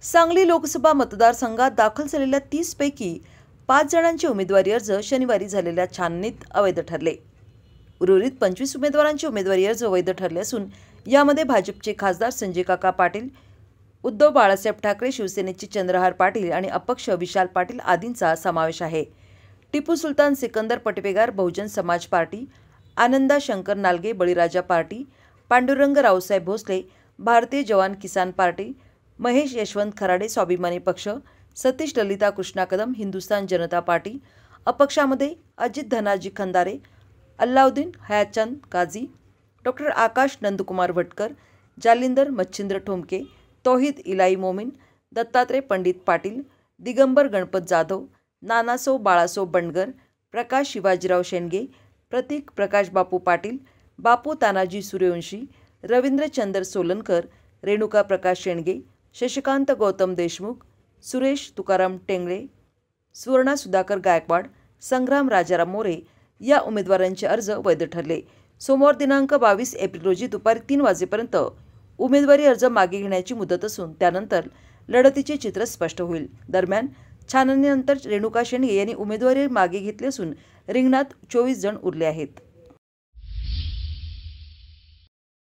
सांगली लोकसभा मतदारसंघात दाखल झालेल्या 30 पैकी 5 जणांचे उमेदवारी अर्ज शनिवारी झालेल्या छाननीत अवैध ठरले। उर्वरित 25 उमेदवारांचे उमेदवारी अर्ज वैध ठरले असून यामध्ये भाजपचे खासदार संजय काका पाटील, उद्धव बाळासाहेब ठाकरे, शिवसेनेचे चंद्रहार पाटील आणि अपक्ष विशाल पाटील आदींचा समावेश आहे। टिपू सुलतान सिकंदर पटवेगार बहुजन समाज पार्टी, आनंदा शंकर नालगे बळीराजा पार्टी, पांडुरंग रावसाहेब भोसले भारतीय जवान किसान पार्टी, महेश यशवंत खराडे स्वाभिमानी पक्ष, सतीश ललिता कृष्णा कदम हिंदुस्थान जनता पार्टी, अपक्षामध्ये अजित धनाजी खंदारे, अल्लाउद्दीन हयातचंद काझी, डॉक्टर आकाश नंदकुमार भटकर, जालिंदर मच्छिंद्र ठोमके, तौहीद इलाई मोमीन, दत्तात्रय पंडित पाटील, दिगंबर गणपत जाधव, नानासो बाळासो बंडगर, प्रकाश शिवाजीराव शेंडगे, प्रतीक प्रकाश बापू पाटील, बापू तानाजी सूर्यवंशी, रवींद्रचंद्र सोलनकर, रेणुका प्रकाश शेंडगे, शशिकांत गौतम देशमुख, सुरेश तुकाराम टेंगळे, सुवर्णा सुधाकर गायकवाड, संग्राम राजाराम मोरे या उमेदवारांचे अर्ज वैध ठरले। सोमवार दिनांक 22 एप्रिल रोजी दुपारी 3 वाजेपर्यंत उमेदवारी अर्ज मागे घेण्याची मुदत असून त्यानंतर लढतीचे चित्र स्पष्ट होईल। दरम्यान छाननीनंतर रेणुका शेंडगे यांनी उमेदवारी मागे घेतली असून रिंगणात 24 जण उरले आहेत।